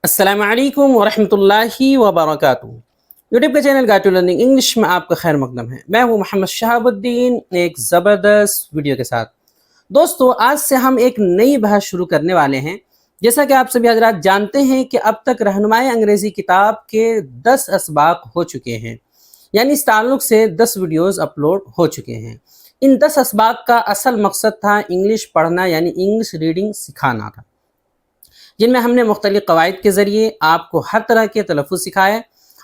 अस्सलाम वालेकुम वरहमतुल्लाहि वबरकातुहू। यूट्यूब के channel guide to learning English में आपका खैर मकदम है। मैं हूँ मोहम्मद शहाबुद्दीन, एक ज़बरदस्त वीडियो के साथ। दोस्तों, आज से हम एक नई बहस शुरू करने वाले हैं। जैसा कि आप सभी हजरात जानते हैं कि अब तक रहनुमाई अंग्रेज़ी किताब के 10 असबाक हो चुके हैं, यानी इस ताल्लुक से 10 वीडियोज़ अपलोड हो चुके हैं। इन 10 असबाक का असल मकसद था इंग्लिश पढ़ना, यानी इंग्लिश रीडिंग सिखाना था, जिनमें हमने मुख्तलिफ कवायद के ज़रिए आपको हर तरह के तलफ़्फ़ुज़ सिखाए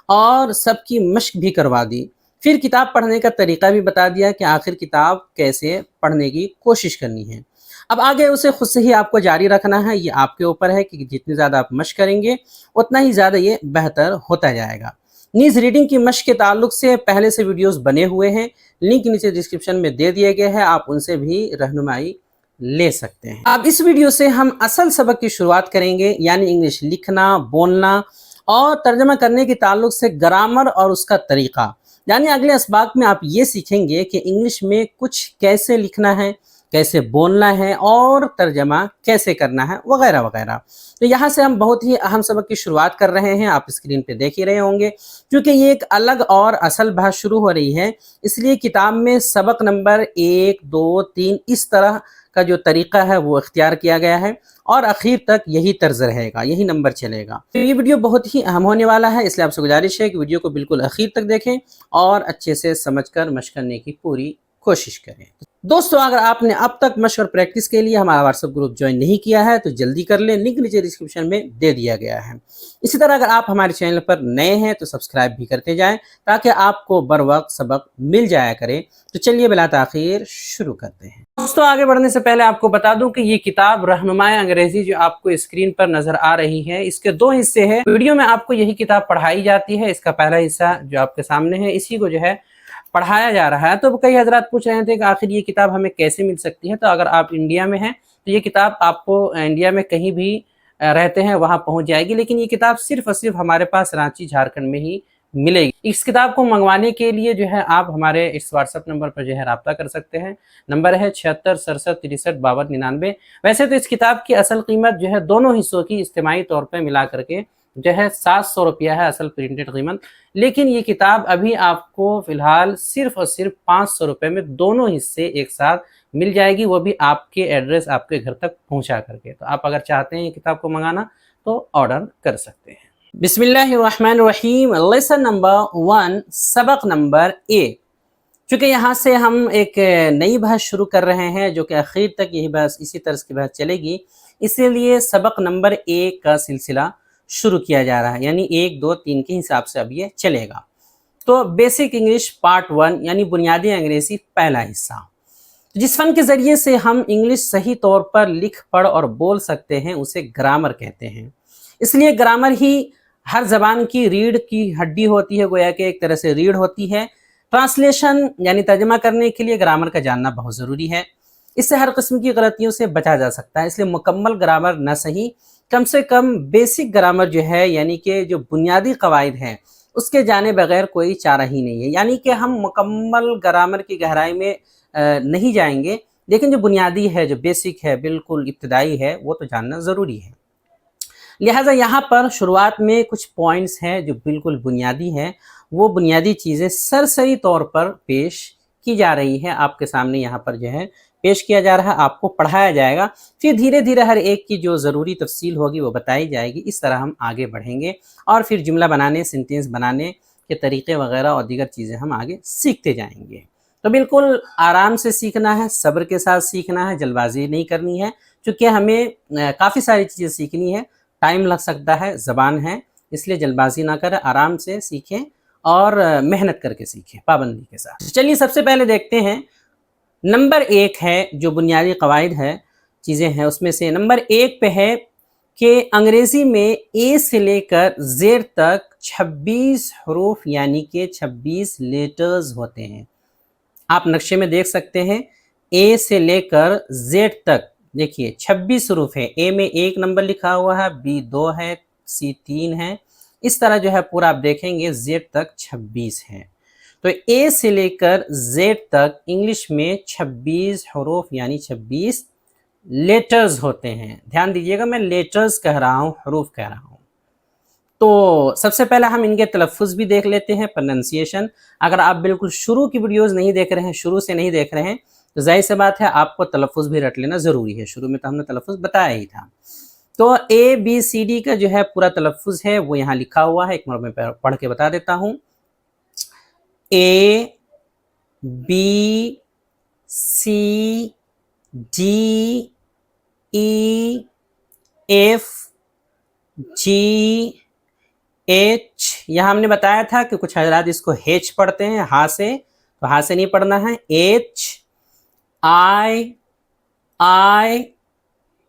और सबकी मश्क भी करवा दी। फिर किताब पढ़ने का तरीक़ा भी बता दिया कि आखिर किताब कैसे पढ़ने की कोशिश करनी है। अब आगे उसे खुद से ही आपको जारी रखना है, ये आपके ऊपर है कि जितनी ज़्यादा आप मश्क करेंगे उतना ही ज़्यादा ये बेहतर होता जाएगा। नीज़ रीडिंग की मश्क के ताल्लुक से पहले से वीडियोज़ बने हुए हैं, लिंक नीचे डिस्क्रिप्शन में दे दिए गए हैं, आप उनसे भी रहनुमाई ले सकते हैं। अब इस वीडियो से हम असल सबक की शुरुआत करेंगे, यानी इंग्लिश लिखना, बोलना और तर्जमा करने के ताल्लुक से ग्रामर और उसका तरीक़ा। यानी अगले असबाक में आप ये सीखेंगे कि इंग्लिश में कुछ कैसे लिखना है, कैसे बोलना है और तर्जमा कैसे करना है, वगैरह वगैरह। तो यहाँ से हम बहुत ही अहम सबक की शुरुआत कर रहे हैं, आप स्क्रीन पे देख ही रहे होंगे। क्योंकि ये एक अलग और असल बहस शुरू हो रही है, इसलिए किताब में सबक नंबर 1, 2, 3 इस तरह का जो तरीक़ा है वो इख्तियार किया गया है और आखिर तक यही तर्ज रहेगा, यही नंबर चलेगा। तो ये वीडियो बहुत ही अहम होने वाला है, इसलिए आपसे गुजारिश है कि वीडियो को बिल्कुल आखिर तक देखें और अच्छे से समझकर मश्क करने की पूरी कोशिश करें। दोस्तों, अगर आपने अब तक मश्क और प्रैक्टिस के लिए हमारा व्हाट्सएप ग्रुप ज्वाइन नहीं किया है तो जल्दी कर लें, लिंक नीचे डिस्क्रिप्शन में दे दिया गया है। इसी तरह अगर आप हमारे चैनल पर नए हैं तो सब्सक्राइब भी करते जाएं ताकि आपको बर वक्त सबक मिल जाया करे। तो चलिए बिला ताखीर शुरू करते हैं। दोस्तों, आगे बढ़ने से पहले आपको बता दूं कि ये किताब रहनुमाई अंग्रेजी जो आपको स्क्रीन पर नजर आ रही है, इसके 2 हिस्से हैं। वीडियो में आपको यही किताब पढ़ाई जाती है, इसका पहला हिस्सा जो आपके सामने है इसी को जो है पढ़ाया जा रहा है। तो कई हजरात पूछ रहे थे कि आखिर ये किताब हमें कैसे मिल सकती है। तो अगर आप इंडिया में हैं तो ये किताब आपको इंडिया में कहीं भी रहते हैं वहाँ पहुँच जाएगी, लेकिन ये किताब सिर्फ और सिर्फ हमारे पास रांची झारखंड में ही मिलेगी। इस किताब को मंगवाने के लिए जो है आप हमारे इस व्हाट्सएप नंबर पर जो है रब्ता कर सकते हैं। नंबर है 76 67 63 52 99। वैसे तो इस किताब की असल कीमत जो है दोनों हिस्सों की इज्तिमाई तौर पर मिला करके जो है 700 रुपया है असल प्रिंटेड कीमत, लेकिन ये किताब अभी आपको फ़िलहाल सिर्फ और सिर्फ 500 रुपये में दोनों हिस्से एक साथ मिल जाएगी, वो भी आपके एड्रेस आपके घर तक पहुंचा करके। तो आप अगर चाहते हैं ये किताब को मंगाना तो ऑर्डर कर सकते हैं। बिस्मिल्लाहिर्रहमानिर्रहीम। लेसन नंबर 1, सबक नंबर 1। चूँकि यहाँ से हम एक नई बहस शुरू कर रहे हैं जो कि आखिर तक यही बहस इसी तरह की बहस चलेगी, इसीलिए सबक नंबर 1 का सिलसिला शुरू किया जा रहा है, यानी 1, 2, 3 के हिसाब से अब ये चलेगा। तो बेसिक इंग्लिश पार्ट 1 यानी बुनियादी अंग्रेजी पहला हिस्सा, जिस फन के ज़रिए से हम इंग्लिश सही तौर पर लिख पढ़ और बोल सकते हैं उसे ग्रामर कहते हैं। इसलिए ग्रामर ही हर ज़बान की रीढ़ की हड्डी होती है, गोया कि एक तरह से रीढ़ होती है। ट्रांसलेशन यानी तर्जमा करने के लिए ग्रामर का जानना बहुत ज़रूरी है, इससे हर किस्म की गलतियों से बचा जा सकता है। इसलिए मुकम्मल ग्रामर न सही, कम से कम बेसिक ग्रामर जो है, यानी कि जो बुनियादी कवायद हैं उसके जाने बगैर कोई चारा ही नहीं है। यानी कि हम मुकम्मल ग्रामर की गहराई में नहीं जाएंगे, लेकिन जो बुनियादी है, जो बेसिक है, बिल्कुल इब्तदाई है, वो तो जानना ज़रूरी है। लिहाजा यहाँ पर शुरुआत में कुछ पॉइंट्स हैं जो बिल्कुल बुनियादी हैं, वो बुनियादी चीज़ें सरसरी तौर पर पेश की जा रही है, आपके सामने यहाँ पर जो है पेश किया जा रहा है, आपको पढ़ाया जाएगा। फिर धीरे धीरे हर एक की जो ज़रूरी तफसील होगी वो बताई जाएगी। इस तरह हम आगे बढ़ेंगे और फिर जुमला बनाने, सेंटेंस बनाने के तरीक़े वगैरह और दीगर चीज़ें हम आगे सीखते जाएंगे। तो बिल्कुल आराम से सीखना है, सब्र के साथ सीखना है, जल्दबाजी नहीं करनी है, क्योंकि हमें काफ़ी सारी चीज़ें सीखनी है, टाइम लग सकता है, ज़बान है, इसलिए जल्दबाजी ना करें, आराम से सीखें और मेहनत करके सीखें पाबंदी के साथ। चलिए सबसे पहले देखते हैं नंबर 1 है जो बुनियादी कवायद है, चीज़ें हैं, उसमें से नंबर 1 पे है कि अंग्रेज़ी में ए से लेकर जेड तक 26 हरूफ यानी कि 26 लेटर्स होते हैं। आप नक्शे में देख सकते हैं, ए से लेकर जेड तक देखिए 26 हरूफ है। ए में 1 नंबर लिखा हुआ है, बी 2 है, सी 3 है, इस तरह जो है पूरा आप देखेंगे जेड तक 26 है। तो ए से लेकर जेड तक इंग्लिश में 26 हरूफ यानी 26 लेटर्स होते हैं। ध्यान दीजिएगा, मैं लेटर्स कह रहा हूँ, हरूफ कह रहा हूँ। तो सबसे पहले हम इनके तलफ़ुज़ भी देख लेते हैं, प्रोनंसिएशन। अगर आप बिल्कुल शुरू की वीडियोज़ नहीं देख रहे हैं, शुरू से नहीं देख रहे हैं, तो ज़ाहिर सी बात है आपको तलफ़ुज़ भी रट लेना ज़रूरी है। शुरू में तो हमने तलफ़ुज़ बताया ही था। तो ABCD का जो है पूरा तलफ़ुज़ है वो यहाँ लिखा हुआ है, एक बार मैं पढ़ के बता देता हूँ। A B C D E F G H। यहाँ हमने बताया था कि कुछ हजरात इसको H पढ़ते हैं हा से, तो हा से नहीं पढ़ना है। H I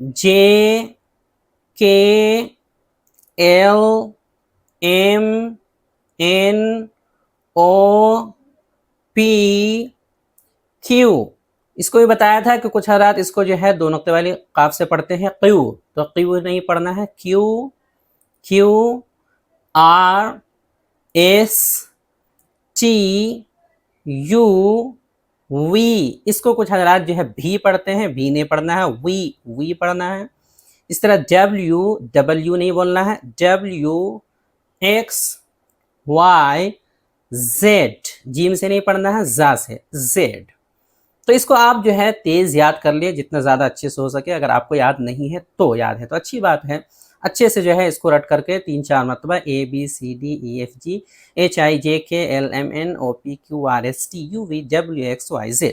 J K L M N O P Q। इसको भी बताया था कि कुछ हजरात इसको जो है दो नुक्ते वाली काफ से पढ़ते हैं क्यू, तो क्यू नहीं पढ़ना है, Q R S T U V। इसको कुछ हजरात जो है भी पढ़ते हैं, भी नहीं पढ़ना है, वी पढ़ना है। इस तरह W नहीं बोलना है, W X Y Z, gym से नहीं पढ़ना है, जा से, Z। तो इसको आप जो है तेज याद कर लिए, जितना ज़्यादा अच्छे से हो सके। अगर आपको याद नहीं है तो याद है तो अच्छी बात है, अच्छे से जो है इसको रट करके 3-4 मरतबा ABCDEFG HIJK LMN OPQ RST UV WXYZ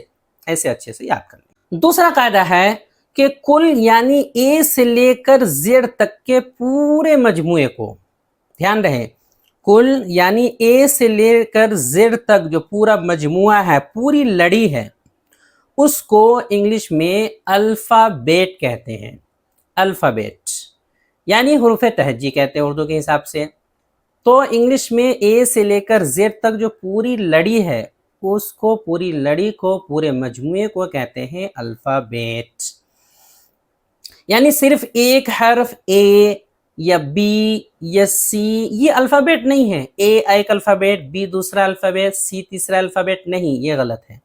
ऐसे अच्छे से याद कर लें। दूसरा कायदा है कि कुल यानी A से लेकर Z तक के पूरे मजमूए को, ध्यान रहे, कुल यानी A से लेकर Z तक जो पूरा मजमुआ है, पूरी लड़ी है, उसको इंग्लिश में अल्फ़ाबेट कहते हैं। अल्फ़ाबेट यानी हुरूफ़ तहज्जी कहते हैं उर्दू के हिसाब से। तो इंग्लिश में A से लेकर Z तक जो पूरी लड़ी है, उसको, पूरी लड़ी को, पूरे मजमुए को कहते हैं अल्फ़ाबेट। यानी सिर्फ एक हर्फ A या B या C ये अल्फ़ाबेट नहीं है। A एक अल्फ़ाबेट, B दूसरा अल्फ़ाबेट, C तीसरा अल्फ़ाबेट, नहीं, ये गलत है।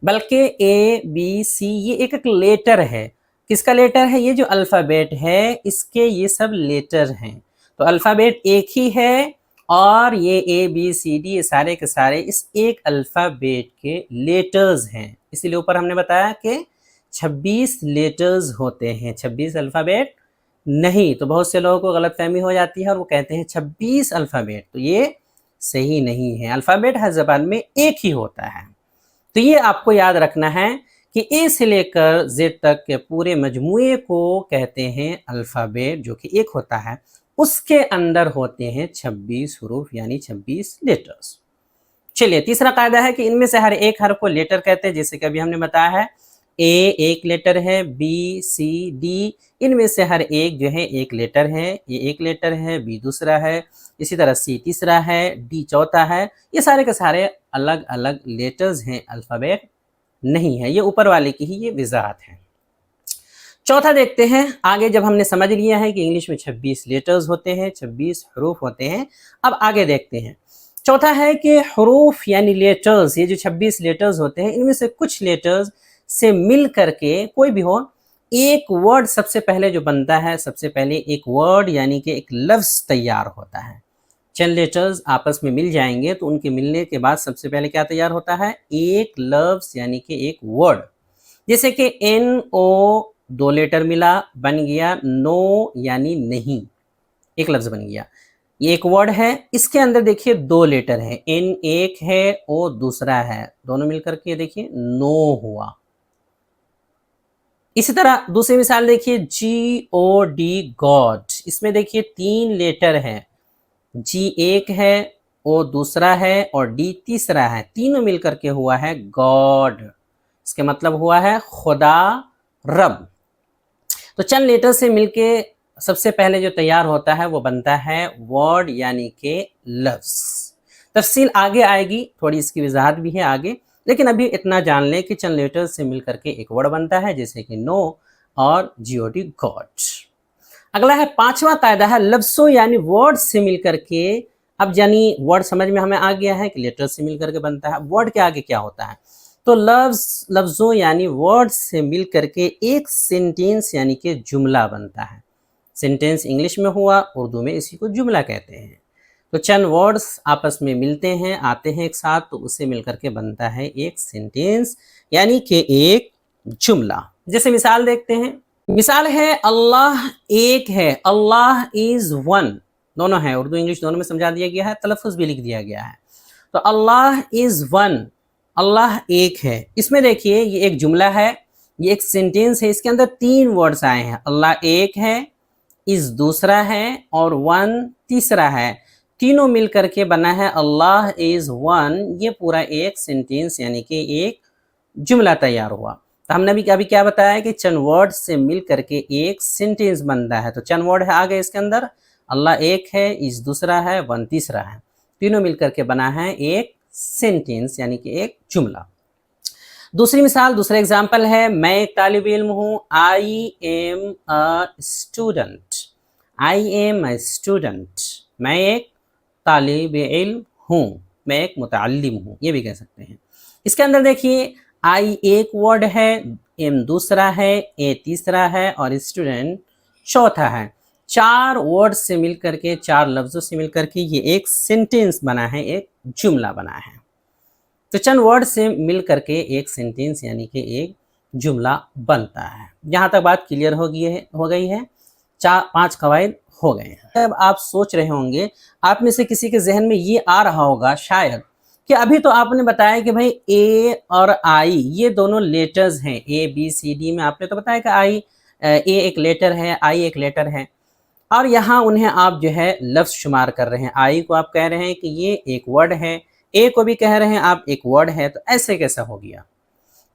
बल्कि A B C ये एक एक लेटर है। किसका लेटर है? ये जो अल्फ़ाबेट है इसके ये सब लेटर हैं। तो अल्फ़ाबेट एक ही है और ये A B C D ये सारे के सारे इस एक अल्फ़ाबेट के लेटर्स हैं। इसीलिए ऊपर हमने बताया कि 26 लेटर्स होते हैं, 26 अल्फ़ाबेट नहीं। तो बहुत से लोगों को गलतफहमी हो जाती है और वो कहते हैं 26 अल्फ़ाबेट, तो ये सही नहीं है। अल्फ़ाबेट हर ज़बान में एक ही होता है। तो ये आपको याद रखना है कि A से लेकर Z तक के पूरे मजमूए को कहते हैं अल्फ़ाबेट, जो कि एक होता है। उसके अंदर होते हैं 26 हुरूफ यानी 26 लेटर्स। चलिए, तीसरा कायदा है कि इनमें से हर एक हर्फ को लेटर कहते हैं। जैसे कि अभी हमने बताया है A एक लेटर है, B C D इनमें से हर एक जो है एक लेटर है। ये एक लेटर है, B दूसरा है, इसी तरह C तीसरा है, D चौथा है। ये सारे के सारे अलग अलग लेटर्स हैं, अल्फ़ाबेट नहीं है। ये ऊपर वाले की ही ये वजाहत है। चौथा देखते हैं। आगे जब हमने समझ लिया है कि इंग्लिश में 26 लेटर्स होते हैं, 26 हरूफ होते हैं, अब आगे देखते हैं। चौथा है कि हरूफ यानी लेटर्स, ये जो 26 लेटर्स होते हैं इनमें से कुछ लेटर्स से मिल करके कोई भी हो एक वर्ड सबसे पहले जो बनता है, सबसे पहले एक वर्ड यानी कि एक लफ्ज़ तैयार होता है। चंद लेटर्स आपस में मिल जाएंगे तो उनके मिलने के बाद सबसे पहले क्या तैयार होता है? एक लफ्ज़ यानी कि एक वर्ड। जैसे कि NO 2 लेटर मिला, बन गया नो यानी नहीं, एक लफ्ज़ बन गया। ये एक वर्ड है, इसके अंदर देखिए 2 लेटर है, N एक है, O दूसरा है, दोनों मिलकर के देखिए नो हुआ। इसी तरह दूसरी मिसाल देखिए GOD गॉड, इसमें देखिए 3 लेटर हैं, G एक है, O दूसरा है और D तीसरा है, तीनों मिलकर के हुआ है गॉड। इसके मतलब हुआ है खुदा, रब। तो चंद लेटर से मिलके सबसे पहले जो तैयार होता है वो बनता है वर्ड यानी कि लफ्ज़। तफसील आगे आएगी, थोड़ी इसकी वजाहत भी है आगे, लेकिन अभी इतना जान लें कि चंद लेटर्स से मिलकर के एक वर्ड बनता है, जैसे कि नो और GOD गॉड। अगला है पांचवा कायदा है लफ्ज़ों यानी वर्ड से मिलकर के। अब यानी वर्ड समझ में हमें आ गया है कि लेटर्स से मिलकर के बनता है। वर्ड के आगे क्या होता है? तो लफ्ज़ों यानी वर्ड से मिलकर के एक सेंटेंस यानी कि जुमला बनता है। सेंटेंस इंग्लिश में हुआ, उर्दू में इसी को जुमला कहते हैं। तो चंद वर्ड्स आपस में मिलते हैं, आते हैं एक साथ, तो उससे मिलकर के बनता है एक सेंटेंस यानी कि एक जुमला। जैसे मिसाल देखते हैं, मिसाल है अल्लाह एक है, अल्लाह इज वन, दोनों है, उर्दू इंग्लिश दोनों में समझा दिया गया है, तलफ़ुज़ भी लिख दिया गया है। तो अल्लाह इज वन, अल्लाह एक है, इसमें देखिए ये एक जुमला है, ये एक सेंटेंस है, इसके अंदर 3 वर्ड्स आए हैं, अल्लाह एक है, इज दूसरा है और वन तीसरा है, तीनों मिल करके बना है अल्लाह इज वन। ये पूरा एक सेंटेंस यानी कि एक जुमला तैयार हुआ। तो हमने भी अभी क्या बताया कि चंद वर्ड से मिल करके एक सेंटेंस बनता है। तो चंद वर्ड है आ गए इसके अंदर, अल्लाह एक है, इज दूसरा है, वन तीसरा है, तीनों मिल करके बना है एक सेंटेंस यानी कि एक जुमला। दूसरी मिसाल, दूसरा एग्जाम्पल है, मैं एक तालिब इल्म हूँ, I am a student, I am a student, मैं एक तालिब इल्म हूँ, मैं एक मुतअल्लिम हूँ, ये भी कह सकते हैं। इसके अंदर देखिए आई एक वर्ड है, एम दूसरा है, ए तीसरा है और स्टूडेंट चौथा है। 4 वर्ड से मिलकर के, 4 लफ्ज़ों से मिलकर के ये एक सेंटेंस बना है, एक जुमला बना है। तो चंद वर्ड से मिल करके एक सेंटेंस यानी कि एक जुमला बनता है। यहाँ तक बात क्लियर हो गई है, 4-5 कवायद हो गए हैं। अब आप सोच रहे होंगे, आप में से किसी के जहन में ये आ रहा होगा शायद कि अभी तो आपने बताया कि भाई ए और आई ये दोनों लेटर्स हैं, ए बी सी डी में आपने तो बताया कि आई ए एक लेटर है, आई एक लेटर है, और यहाँ उन्हें आप जो है लफ्ज़ शुमार कर रहे हैं। आई को आप कह रहे हैं कि ये एक वर्ड है, ए को भी कह रहे हैं आप एक वर्ड है, तो ऐसे कैसा हो गया?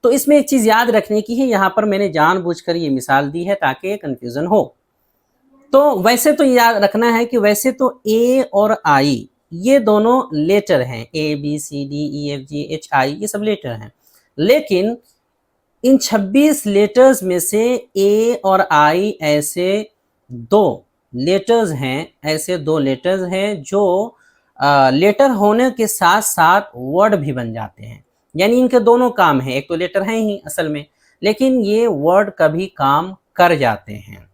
तो इसमें एक चीज़ याद रखने की है, यहाँ पर मैंने जानबूझकर ये मिसाल दी है ताकि कन्फ्यूज़न हो। तो वैसे तो याद रखना है कि वैसे तो ए और आई ये दोनों लेटर हैं, A B C D E F G H I ये सब लेटर हैं, लेकिन इन 26 लेटर्स में से ए और आई ऐसे 2 लेटर्स हैं, ऐसे 2 लेटर्स हैं जो लेटर होने के साथ साथ वर्ड भी बन जाते हैं, यानी इनके दोनों काम हैं। एक तो लेटर हैं ही असल में, लेकिन ये वर्ड का भी काम कर जाते हैं।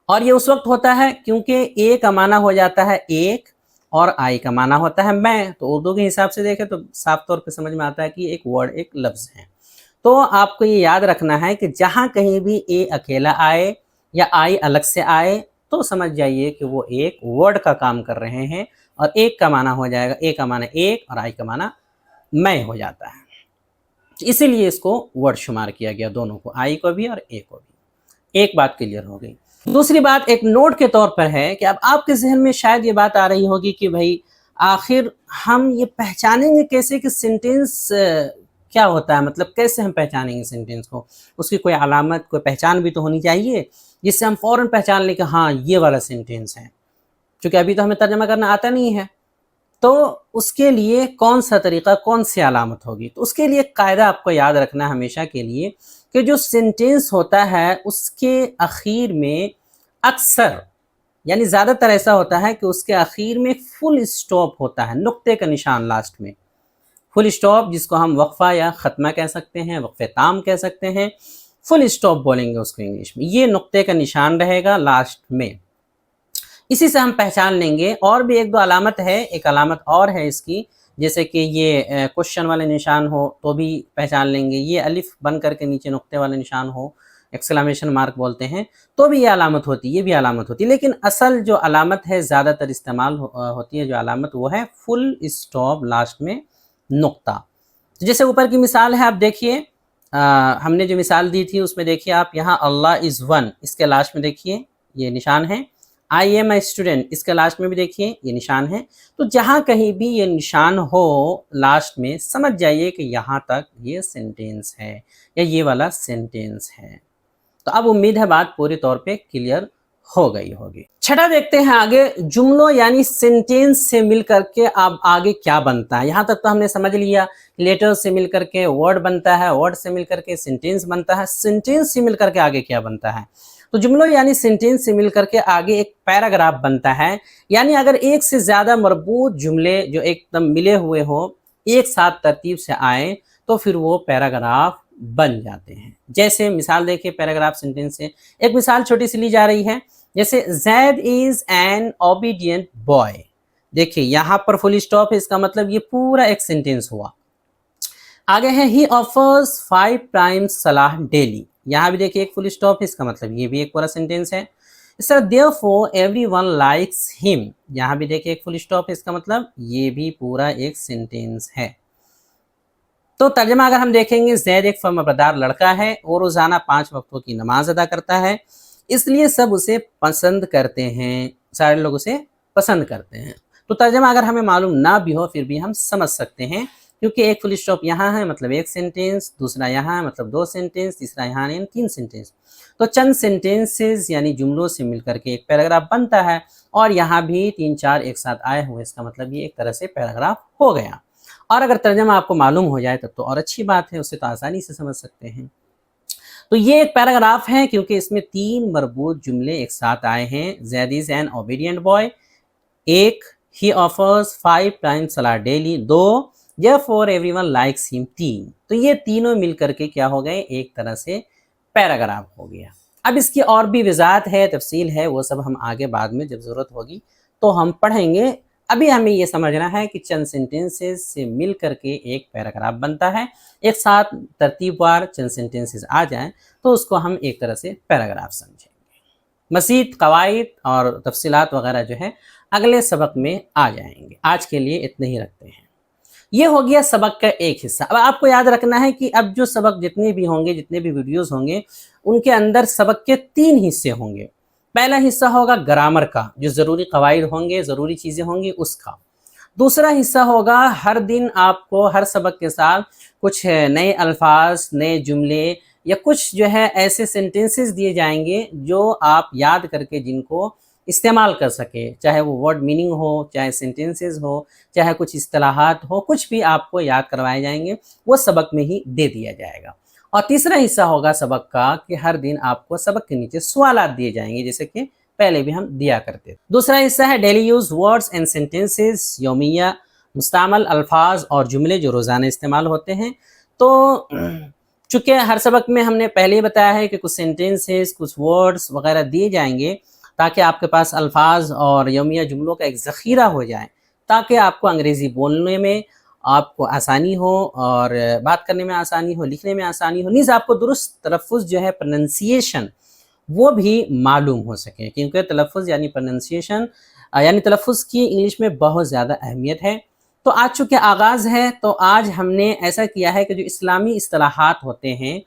और ये उस वक्त होता है क्योंकि ए का माना हो जाता है एक और आई का माना होता है मैं। तो उर्दू के हिसाब से देखें तो साफ तौर पे समझ में आता है कि एक वर्ड एक लफ्ज़ है। तो आपको ये याद रखना है कि जहाँ कहीं भी ए अकेला आए या आई अलग से आए तो समझ जाइए कि वो एक वर्ड का काम कर रहे हैं, और एक का माना हो जाएगा, ए का माना एक और आई का माना मैं हो जाता है। इसीलिए इसको वर्ड शुमार किया गया, दोनों को, आई को भी और ए को भी। एक बात क्लियर हो गई। दूसरी बात एक नोट के तौर पर है कि अब आपके जहन में शायद ये बात आ रही होगी कि भाई आखिर हम ये पहचानेंगे कैसे कि सेंटेंस क्या होता है, मतलब कैसे हम पहचानेंगे सेंटेंस को? उसकी कोई अलामत, कोई पहचान भी तो होनी चाहिए जिससे हम फ़ौरन पहचान लें कि हाँ ये वाला सेंटेंस है, क्योंकि अभी तो हमें तर्जमा करना आता नहीं है। तो उसके लिए कौन सा तरीका, कौन सी अलामत होगी? तो उसके लिए कायदा आपको याद रखना है हमेशा के लिए कि जो सेंटेंस होता है उसके आखिर में अक्सर यानी ज़्यादातर ऐसा होता है कि उसके आखिर में फुल स्टॉप होता है, नुक्ते का निशान लास्ट में, फुल स्टॉप जिसको हम वक्फा या ख़त्मा कह सकते हैं, वक्फ़े ताम कह सकते हैं, फुल स्टॉप बोलेंगे उसको इंग्लिश में। ये नुक्ते का निशान रहेगा लास्ट में, इसी से हम पहचान लेंगे। और भी 1-2 अलामत है, एक अलामत और है इसकी, जैसे कि ये क्वेश्चन वाले निशान हो तो भी पहचान लेंगे, ये अलिफ बन करके नीचे नुक्ते वाले निशान हो, एक्सक्लेमेशन मार्क बोलते हैं, तो भी ये अलामत होती है, ये भी अलामत होती है। लेकिन असल जो अलामत है ज़्यादातर इस्तेमाल होती है जो अलामत, वो है फुल स्टॉप लास्ट में नुक्ता। तो जैसे ऊपर की मिसाल है, आप देखिए हमने जो मिसाल दी थी उसमें देखिए आप यहाँ अल्लाह इज़ वन, इसके लास्ट में देखिए ये निशान है, आई एम अ स्टूडेंट, इसके लास्ट में भी देखिए ये निशान है। तो जहाँ कहीं भी ये निशान हो लास्ट में, समझ जाइए कि यहाँ तक ये सेंटेंस है या ये वाला सेंटेंस है। तो अब उम्मीद है बात पूरी तौर पे क्लियर हो गई होगी। छठा देखते हैं आगे, जुमलों यानी सेंटेंस से मिल करके अब आगे क्या बनता है। यहाँ तक तो हमने समझ लिया, लेटर से मिल करके वर्ड बनता है, वर्ड से मिल करके सेंटेंस बनता है, सेंटेंस से मिल करके आगे क्या बनता है। तो जुमलों यानी सेंटेंस से मिल करके आगे एक पैराग्राफ बनता है, यानी अगर एक से ज़्यादा मरबूत जुमले जो एकदम मिले हुए हो, एक साथ तरतीब से आए, तो फिर वो पैराग्राफ बन जाते हैं। जैसे मिसाल देखिए पैराग्राफ सेंटेंस से, एक मिसाल छोटी सी ली जा रही है जैसे Zaid is an obedient boy, देखिए यहाँ पर फुल स्टॉप है, इसका मतलब ये पूरा एक सेंटेंस हुआ। आगे है he offers 5 times salah daily, यहाँ भी देखिए एक फुल स्टॉप है, इसका मतलब ये भी एक पूरा सेंटेंस है। इस तरह therefore everyone likes him, यहाँ भी देखिए एक फुल स्टॉप है, इसका मतलब ये भी पूरा एक सेंटेंस है। तो तर्जमा अगर हम देखेंगे, ज़ैद एक फर्माबरदार लड़का है और रोज़ाना 5 वक्तों की नमाज अदा करता है, इसलिए सब उसे पसंद करते हैं, सारे लोग उसे पसंद करते हैं। तो तर्जमा अगर हमें मालूम ना भी हो फिर भी हम समझ सकते हैं, क्योंकि एक फुल स्टॉप यहाँ है मतलब एक सेंटेंस, दूसरा यहाँ है मतलब 2 सेंटेंस, तीसरा यहाँ है 3 सेंटेंस। तो चंद सेंटेंसेस यानी जुमलों से मिलकर के एक पैराग्राफ बनता है, और यहाँ भी 3-4 एक साथ आए हुए, इसका मतलब ये एक तरह से पैराग्राफ हो गया। और अगर तर्जमा आपको मालूम हो जाए तब तो और अच्छी बात है, उससे तो आसानी से समझ सकते हैं। तो ये एक पैराग्राफ है क्योंकि इसमें 3 मरबूत जुमले एक साथ आए हैं। Zaid is an obedient boy, 1 he offers 5 times सलाह daily, 2 therefore everyone likes him, 3। तो ये तीनों मिलकर के क्या हो गए, एक तरह से पैराग्राफ हो गया। अब इसकी और भी वजाहत है, तफसील है, वो सब हम आगे बाद में जब ज़रूरत होगी तो हम पढ़ेंगे। अभी हमें ये समझना है कि चंद सेंटेंसेस से मिल करके एक पैराग्राफ बनता है, एक साथ तरतीबवार चंद सेंटेंसेस आ जाएं तो उसको हम एक तरह से पैराग्राफ समझेंगे। मज़ीद कवायद और तफसीलात वगैरह जो है अगले सबक में आ जाएंगे। आज के लिए इतना ही रखते हैं। ये हो गया सबक का एक हिस्सा। अब आपको याद रखना है कि अब जो सबक जितने भी होंगे, जितने भी वीडियोज़ होंगे, उनके अंदर सबक के 3 हिस्से होंगे। पहला हिस्सा होगा ग्रामर का, जो ज़रूरी कवायद होंगे, ज़रूरी चीज़ें होंगी उसका। दूसरा हिस्सा होगा हर दिन आपको हर सबक के साथ कुछ नए अल्फाज, नए जुमले या कुछ जो है ऐसे सेंटेंसेस दिए जाएंगे जो आप याद करके जिनको इस्तेमाल कर सके, चाहे वो वर्ड मीनिंग हो, चाहे सेंटेंसेस हो, चाहे कुछ इस्तिलाहात हो, कुछ भी आपको याद करवाए जाएंगे, वो सबक में ही दे दिया जाएगा। और तीसरा हिस्सा होगा सबक का कि हर दिन आपको सबक के नीचे सवालात दिए जाएंगे, जैसे कि पहले भी हम दिया करते थे। दूसरा हिस्सा है daily use words and sentences, यौमिया मुस्तामल अल्फाज और जुमले जो रोज़ाना इस्तेमाल होते हैं। तो चूँकि हर सबक में हमने पहले ही बताया है कि कुछ सेंटेंसेस, कुछ वर्ड्स वगैरह दिए जाएंगे ताकि आपके पास अल्फाज और यौमिया जुमलों का एक ज़ख़ीरा हो जाए, ताकि आपको अंग्रेज़ी बोलने में आपको आसानी हो और बात करने में आसानी हो, लिखने में आसानी हो, नीज़ आपको दुरुस्त तलफ़्फ़ुज़ जो है, प्रोनंसिएशन, वो भी मालूम हो सके, क्योंकि तलफ़्फ़ुज़ यानी प्रोनंसिएशन यानी तलफ़्फ़ुज़ की इंग्लिश में बहुत ज़्यादा अहमियत है। तो आज चूँकि आगाज़ है तो आज हमने ऐसा किया है कि जो इस्लामी इस्तिलाहात होते हैं,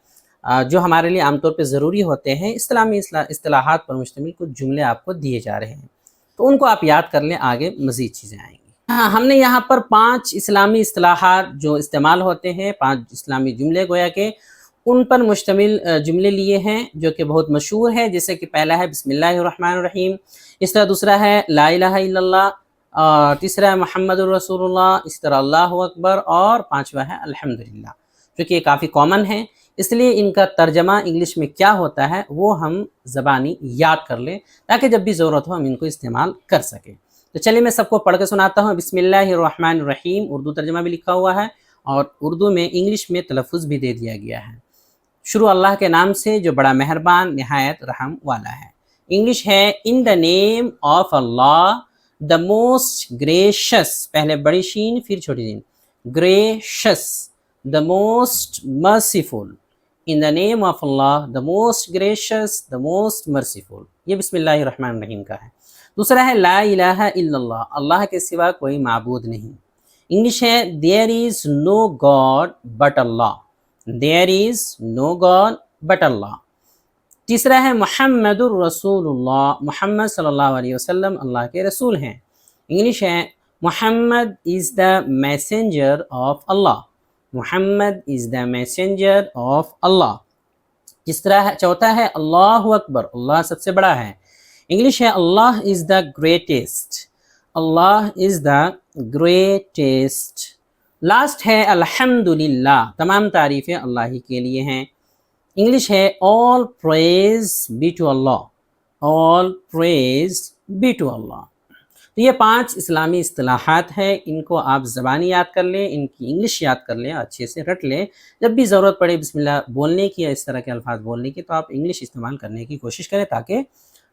जो हमारे लिए आमतौर पे ज़रूरी होते हैं, इस्लामी इस्तिलाहात पर मुश्तमिल कुछ जुमले आपको दिए जा रहे हैं, तो उनको आप याद कर लें, आगे मज़ीद चीज़ें आएँगी। हाँ, हमने यहाँ पर 5 इस्लामी इस्तिलाहात जो इस्तेमाल होते हैं, 5 इस्लामी जुमले गोया के, उन पर मुश्तमिल जुमले लिए हैं जो कि बहुत मशहूर है। जैसे कि पहला है बिस्मिल्लाहिर्रहमानिर्रहीम, इस तरह दूसरा है ला इलाहा इल्लल्लाह, और तीसरा है मुहम्मदुर रसूलुल्लाह, इस तरह अल्लाहु अकबर, और 5वां है अल्हम्दुलिल्लाह। क्योंकि ये काफ़ी कॉमन है, इसलिए इनका तर्जमा इंग्लिश में क्या होता है वो हम ज़बानी याद कर लें, ताकि जब भी ज़रूरत हो हम इनको इस्तेमाल कर सकें। तो चलिए मैं सबको पढ़ के सुनाता हूँ। बिस्मिल्लाहिर्रहमानिर्रहीम, उर्दू तर्जमा भी लिखा हुआ है और उर्दू में इंग्लिश में तलफ़्फ़ुज़ भी दे दिया गया है। शुरू अल्लाह के नाम से जो बड़ा मेहरबान निहायत रहम वाला है। इंग्लिश है in the name of Allah the most gracious, पहले बड़ी शीन फिर छोटी शीन, gracious, the most merciful, in the name of Allah the most gracious, the most merciful. ये बिस्मिल्लाहिर्रहमानिर्रहीम का है। दूसरा है ला इलाहा इल्लल्लाह, अल्लाह के सिवा कोई माबूद नहीं। इंग्लिश है there is no god but Allah, there is no god but Allah. तीसरा है मुहम्मदुर रसूलुल्लाह, मुहम्मद सल्लल्लाहु अलैहि वसल्लम अल्लाह के रसूल हैं। इंग्लिश है Muhammad is the messenger of Allah, Muhammad is the messenger of Allah. तीसरा है, चौथा है अल्लाहु अकबर, अल्लाह सबसे बड़ा है। इंग्लिश है Allah is the greatest, Allah is the greatest. Last है अल्हम्दुलिल्लाह, तमाम तारीफ़ें अल्लाह ही के लिए हैं। इंग्लिश है all praise be to Allah, all praise be to Allah. तो ये 5 इस्लामी इस्तिलाहात हैं, इनको आप ज़बानी याद कर लें, इनकी इंग्लिश याद कर लें, अच्छे से रट लें। जब भी ज़रूरत पड़े बिस्मिल्लाह बोलने की या इस तरह के अल्फाज बोलने की, तो आप इंग्लिश इस्तेमाल करने की कोशिश करें ताकि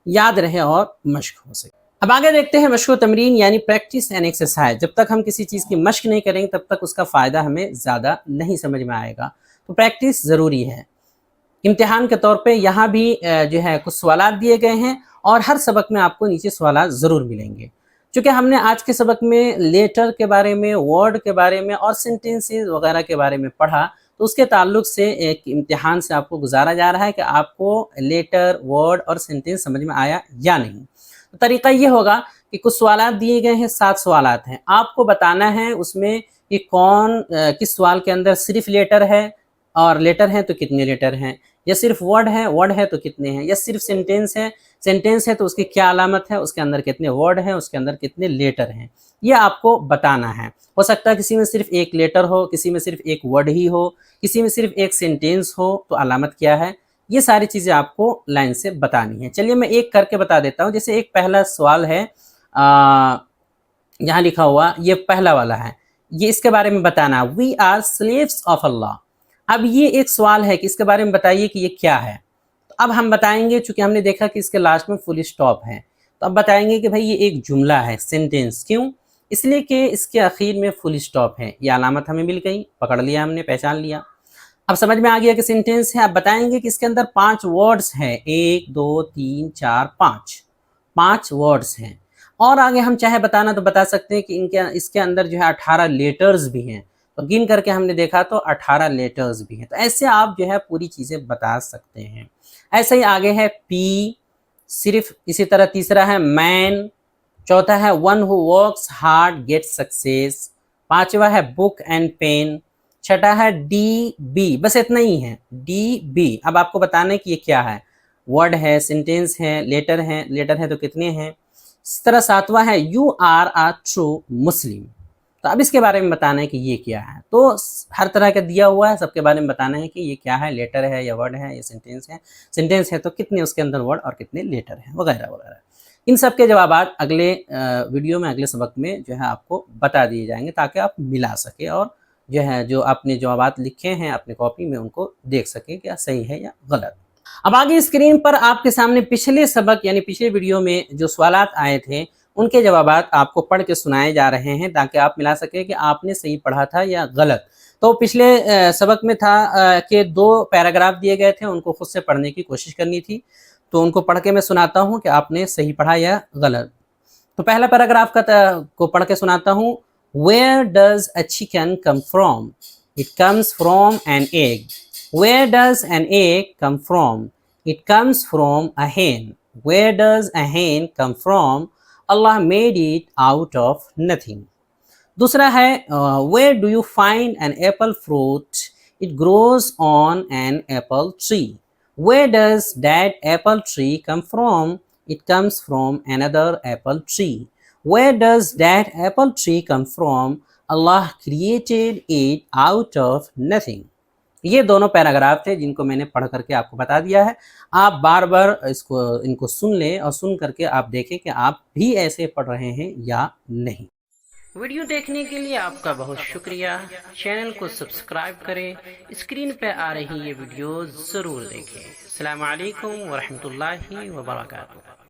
याद रहे और मश्क हो सके। अब आगे देखते हैं मश्क व तमरीन यानी प्रैक्टिस एंड एक्सरसाइज। जब तक हम किसी चीज़ की मश्क नहीं करेंगे तब तक उसका फ़ायदा हमें ज़्यादा नहीं समझ में आएगा। तो प्रैक्टिस ज़रूरी है। इम्तिहान के तौर पे यहाँ भी जो है कुछ सवालात दिए गए हैं और हर सबक में आपको नीचे सवालात ज़रूर मिलेंगे। चूँकि हमने आज के सबक में लेटर के बारे में, वर्ड के बारे में और सेंटेंसेस वगैरह के बारे में पढ़ा, तो उसके ताल्लुक से एक इम्तिहान से आपको गुजारा जा रहा है कि आपको लेटर, वर्ड और सेंटेंस समझ में आया या नहीं। तो तरीका ये होगा कि कुछ सवालात दिए गए हैं, 7 सवालात हैं, आपको बताना है उसमें कि कौन किस सवाल के अंदर सिर्फ लेटर है और लेटर हैं तो कितने लेटर हैं, या सिर्फ वर्ड है तो कितने हैं, या सिर्फ सेंटेंस है तो उसकी क्या अलामत है, उसके अंदर कितने वर्ड हैं, उसके अंदर कितने लेटर हैं, ये आपको बताना है। हो सकता है किसी में सिर्फ एक लेटर हो, किसी में सिर्फ एक वर्ड ही हो, किसी में सिर्फ एक सेंटेंस हो, तो अलामत क्या है, ये सारी चीज़ें आपको लाइन से बतानी है। चलिए मैं एक करके बता देता हूँ। जैसे एक पहला सवाल है, यहाँ लिखा हुआ ये पहला वाला है, ये इसके बारे में बताना, वी आर स्लेव्स ऑफ अल्लाह। अब ये एक सवाल है कि इसके बारे में बताइए कि ये क्या है। तो अब हम बताएंगे, चूंकि हमने देखा कि इसके लास्ट में फुल स्टॉप है, तो अब बताएंगे कि भाई ये एक जुमला है, सेंटेंस। क्यों? इसलिए कि इसके आखिर में फुल स्टॉप है। ये अलामत हमें मिल गई, पकड़ लिया हमने, पहचान लिया। अब समझ में आ गया कि सेंटेंस है। अब बताएंगे कि इसके अंदर 5 वर्ड्स हैं, 1 2 3 4 5 वर्ड्स हैं। और आगे हम चाहे बताना तो बता सकते हैं कि इसके अंदर जो है 18 लेटर्स भी हैं। तो गिन करके हमने देखा तो 18 लेटर्स भी हैं। तो ऐसे आप जो है पूरी चीज़ें बता सकते हैं। ऐसे ही आगे है पी, सिर्फ। इसी तरह तीसरा है मैन, चौथा है one who works hard get success, पांचवा है बुक एंड पेन, छठा है डी बी। बस इतना ही है, डी बी। अब आपको बताना है कि ये क्या है, वर्ड है, सेंटेंस है, लेटर है तो कितने हैं। इस तरह सातवां है यू आर अ ट्रू मुस्लिम। तो अब इसके बारे में बताना है कि ये क्या है। तो हर तरह का दिया हुआ है, सबके बारे में बताना है कि ये क्या है, लेटर है या वर्ड है या सेंटेंस है तो कितने उसके अंदर वर्ड और कितने लेटर हैं, वगैरह वगैरह। इन सब के जवाब अगले वीडियो में, अगले सबक में जो है आपको बता दिए जाएंगे, ताकि आप मिला सके और जो है जो आपने जवाब लिखे हैं अपने कॉपी में उनको देख सके क्या सही है या गलत। अब आगे स्क्रीन पर आपके सामने पिछले सबक यानी पिछले वीडियो में जो सवालात आए थे उनके जवाब आपको पढ़ के सुनाए जा रहे हैं, ताकि आप मिला सके कि आपने सही पढ़ा था या गलत। तो पिछले सबक में था कि 2 पैराग्राफ दिए गए थे, उनको खुद से पढ़ने की कोशिश करनी थी। तो उनको पढ़ के मैं सुनाता हूँ कि आपने सही पढ़ा या गलत। तो पहला पैराग्राफ को पढ़ के सुनाता हूँ। Where does a chicken come from? It comes from an egg. Where does an egg come from? It comes from a hen. Where does a hen come from? Allah made it out of nothing. दूसरा है Where do you find an apple fruit? It grows on an apple tree. Where does that apple tree come from? It comes from another apple tree. Where does that apple tree come from? Allah created it out of nothing. ये दोनों paragraph थे जिनको मैंने पढ़ करके आपको बता दिया है। आप बार बार इनको सुन लें और सुन करके आप देखें कि आप भी ऐसे पढ़ रहे हैं या नहीं। वीडियो देखने के लिए आपका बहुत शुक्रिया। चैनल को सब्सक्राइब करें, स्क्रीन पे आ रही ये वीडियो ज़रूर देखें। अस्सलामु अलैकुम व रहमतुल्लाहि व बरकातहू।